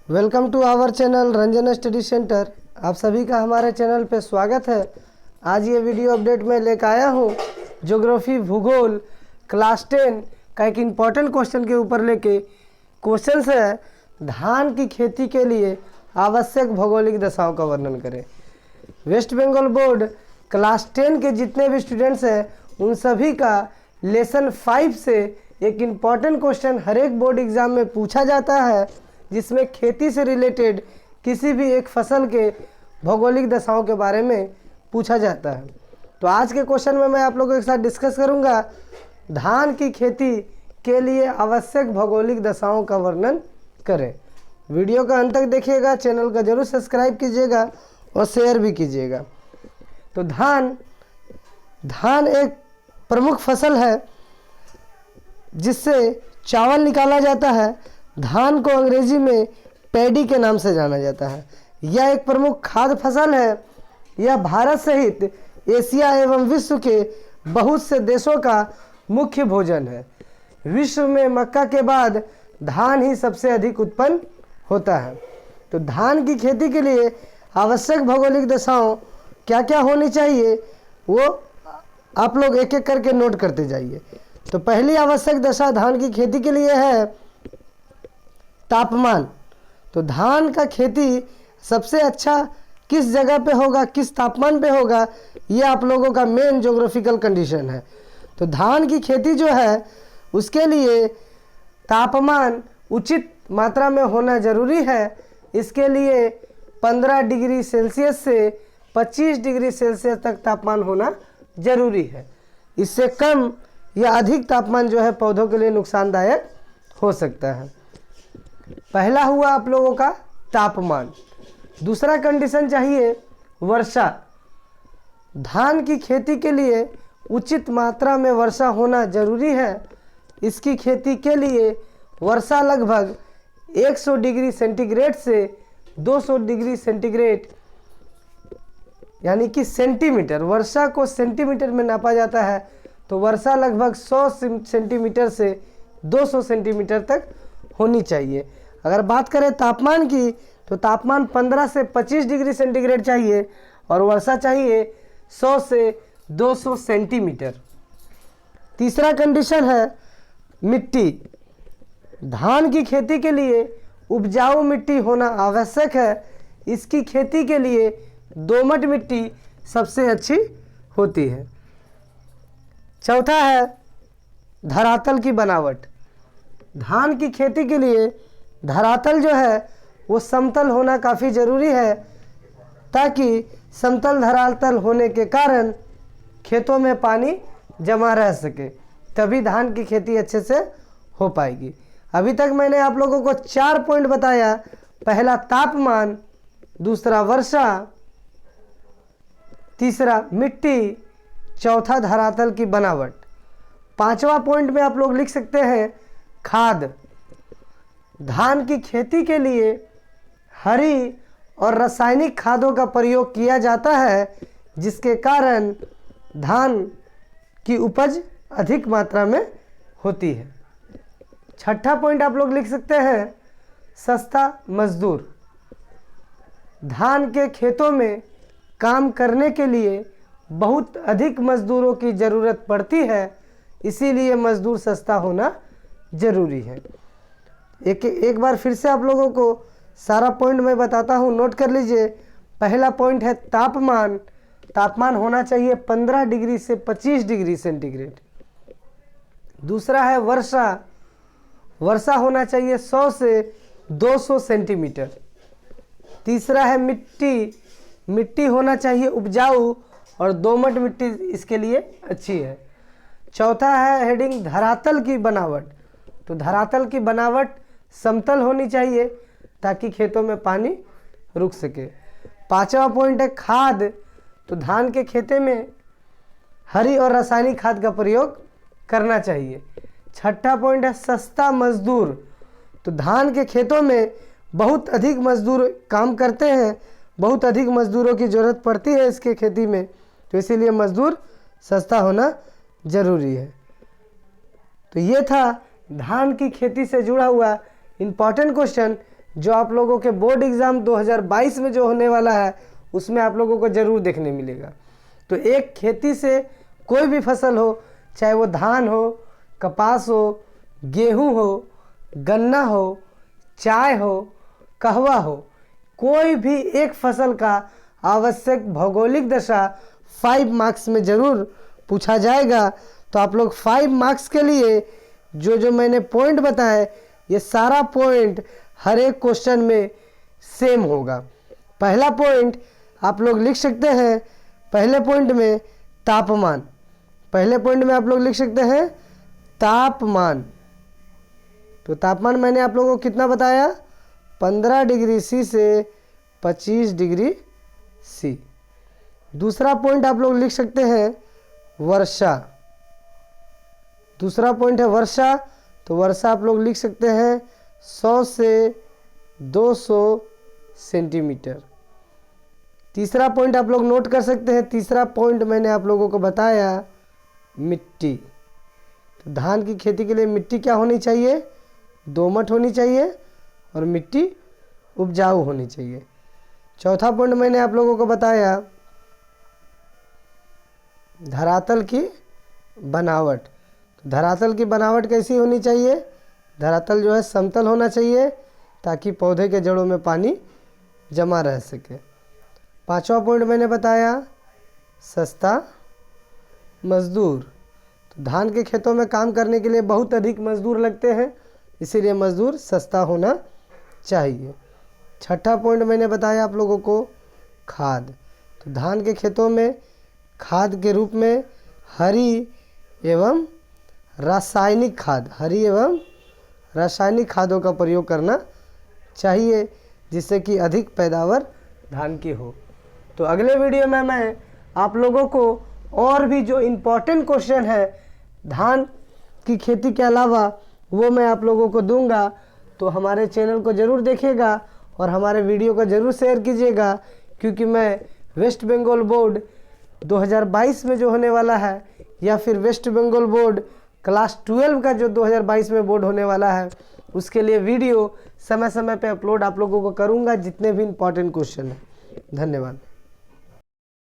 Welcome to our channel Ranjan study centre. आप सभी का हमारे चैनल पे स्वागत है। आज ये वीडियो अपडेट में लेकर आया हूँ ज्योग्राफी भूगोल क्लास 10 का एक इम्पॉर्टेंट क्वेश्चन के ऊपर लेके। क्वेश्चन है धान की खेती के लिए आवश्यक भौगोलिक दशाओं का वर्णन करें। वेस्ट बंगाल बोर्ड क्लास 10 के जितने भी स्टूडेंट्स हैं उन सभी का लेसन 5 से एक इम्पॉर्टेंट क्वेश्चन हर एक बोर्ड एग्ज़ाम में पूछा जाता है, जिसमें खेती से रिलेटेड किसी भी एक फसल के भौगोलिक दशाओं के बारे में पूछा जाता है। तो आज के क्वेश्चन में मैं आप लोगों के साथ डिस्कस करूंगा धान की खेती के लिए आवश्यक भौगोलिक दशाओं का वर्णन करें। वीडियो का अंत तक देखिएगा, चैनल का जरूर सब्सक्राइब कीजिएगा और शेयर भी कीजिएगा। तो धान एक प्रमुख फसल है जिससे चावल निकाला जाता है। धान को अंग्रेजी में पैडी के नाम से जाना जाता है। यह एक प्रमुख खाद्य फसल है। यह भारत सहित एशिया एवं विश्व के बहुत से देशों का मुख्य भोजन है। विश्व में मक्का के बाद धान ही सबसे अधिक उत्पन्न होता है। तो धान की खेती के लिए आवश्यक भौगोलिक दशाओं क्या क्या होनी चाहिए वो आप लोग एक एक करके नोट करते जाइए। तो पहली आवश्यक दशा धान की खेती के लिए है तापमान। तो धान का खेती सबसे अच्छा किस जगह पे होगा, किस तापमान पे होगा, ये आप लोगों का मेन ज्योग्राफिकल कंडीशन है। तो धान की खेती जो है उसके लिए तापमान उचित मात्रा में होना जरूरी है। इसके लिए 15 डिग्री सेल्सियस से 25 डिग्री सेल्सियस तक तापमान होना जरूरी है। इससे कम या अधिक तापमान जो है पौधों के लिए नुकसानदायक हो सकता है। पहला हुआ आप लोगों का तापमान। दूसरा कंडीशन चाहिए वर्षा। धान की खेती के लिए उचित मात्रा में वर्षा होना जरूरी है। इसकी खेती के लिए वर्षा लगभग 100 डिग्री सेंटीग्रेड से 200 डिग्री सेंटीग्रेड यानी कि सेंटीमीटर, वर्षा को सेंटीमीटर में नापा जाता है। तो वर्षा लगभग 100 सेंटीमीटर से 200 सेंटीमीटर तक होनी चाहिए। अगर बात करें तापमान की तो तापमान 15 से 25 डिग्री सेंटीग्रेड चाहिए और वर्षा चाहिए 100 से 200 सेंटीमीटर। तीसरा कंडीशन है मिट्टी। धान की खेती के लिए उपजाऊ मिट्टी होना आवश्यक है। इसकी खेती के लिए दोमट मिट्टी सबसे अच्छी होती है। चौथा है धरातल की बनावट। धान की खेती के लिए धरातल जो है वो समतल होना काफ़ी ज़रूरी है, ताकि समतल धरातल होने के कारण खेतों में पानी जमा रह सके, तभी धान की खेती अच्छे से हो पाएगी। अभी तक मैंने आप लोगों को 4 पॉइंट बताया। पहला तापमान, दूसरा वर्षा, तीसरा मिट्टी, चौथा धरातल की बनावट। 5वां पॉइंट में आप लोग लिख सकते हैं खाद। धान की खेती के लिए हरी और रासायनिक खादों का प्रयोग किया जाता है, जिसके कारण धान की उपज अधिक मात्रा में होती है। 6ठा पॉइंट आप लोग लिख सकते हैं सस्ता मजदूर। धान के खेतों में काम करने के लिए बहुत अधिक मजदूरों की ज़रूरत पड़ती है, इसीलिए मजदूर सस्ता होना ज़रूरी है। एक बार फिर से आप लोगों को सारा पॉइंट मैं बताता हूँ, नोट कर लीजिए। पहला पॉइंट है तापमान। तापमान होना चाहिए 15 डिग्री से 25 डिग्री सेंटीग्रेड। दूसरा है वर्षा। वर्षा होना चाहिए 100 से 200 सेंटीमीटर। तीसरा है मिट्टी। मिट्टी होना चाहिए उपजाऊ और दोमट मिट्टी इसके लिए अच्छी है। चौथा है हेडिंग धरातल की बनावट। तो धरातल की बनावट समतल होनी चाहिए ताकि खेतों में पानी रुक सके। 5वां पॉइंट है खाद। तो धान के खेते में हरी और रासायनिक खाद का प्रयोग करना चाहिए। 6ठा पॉइंट है सस्ता मजदूर। तो धान के खेतों में बहुत अधिक मजदूर काम करते हैं, बहुत अधिक मजदूरों की ज़रूरत पड़ती है इसके खेती में, तो इसीलिए मजदूर सस्ता होना ज़रूरी है। तो ये था धान की खेती से जुड़ा हुआ इम्पॉर्टेंट क्वेश्चन जो आप लोगों के बोर्ड एग्ज़ाम 2022 में जो होने वाला है उसमें आप लोगों को ज़रूर देखने मिलेगा। तो एक खेती से कोई भी फसल हो, चाहे वो धान हो, कपास हो, गेहूं हो, गन्ना हो, चाय हो, कहवा हो, कोई भी एक फसल का आवश्यक भौगोलिक दशा 5 मार्क्स में ज़रूर पूछा जाएगा। तो आप लोग 5 मार्क्स के लिए जो मैंने पॉइंट बताए, ये सारा पॉइंट हर एक क्वेश्चन में सेम होगा। पहला पॉइंट आप लोग लिख सकते हैं, पहले पॉइंट में तापमान, पहले पॉइंट में आप लोग लिख सकते हैं तापमान। तो तापमान मैंने आप लोगों को कितना बताया, 15 डिग्री सी से 25 डिग्री सी। दूसरा पॉइंट आप लोग लिख सकते हैं वर्षा, दूसरा पॉइंट है वर्षा। तो वर्षा आप लोग लिख सकते हैं 100 से 200 सेंटीमीटर। तीसरा पॉइंट आप लोग नोट कर सकते हैं, तीसरा पॉइंट मैंने आप लोगों को बताया मिट्टी। तो धान की खेती के लिए मिट्टी क्या होनी चाहिए, दोमट होनी चाहिए और मिट्टी उपजाऊ होनी चाहिए। चौथा पॉइंट मैंने आप लोगों को बताया धरातल की बनावट। तो धरातल की बनावट कैसी होनी चाहिए, धरातल जो है समतल होना चाहिए ताकि पौधे के जड़ों में पानी जमा रह सके। पांचवा पॉइंट मैंने बताया सस्ता मजदूर। तो धान के खेतों में काम करने के लिए बहुत अधिक मजदूर लगते हैं, इसीलिए मजदूर सस्ता होना चाहिए। छठा पॉइंट मैंने बताया आप लोगों को खाद। तो धान के खेतों में खाद के रूप में हरी एवं रासायनिक खाद, हरी एवं रासायनिक खादों का प्रयोग करना चाहिए जिससे कि अधिक पैदावार धान की हो। तो अगले वीडियो में मैं आप लोगों को और भी जो इम्पोर्टेंट क्वेश्चन है धान की खेती के अलावा वो मैं आप लोगों को दूंगा। तो हमारे चैनल को ज़रूर देखिएगा और हमारे वीडियो को ज़रूर शेयर कीजिएगा, क्योंकि मैं वेस्ट बंगाल बोर्ड 2022 में जो होने वाला है या फिर वेस्ट बंगाल बोर्ड क्लास 12 का जो 2022 में बोर्ड होने वाला है उसके लिए वीडियो समय समय पे अपलोड आप लोगों को करूँगा, जितने भी इम्पोर्टेंट क्वेश्चन हैं। धन्यवाद।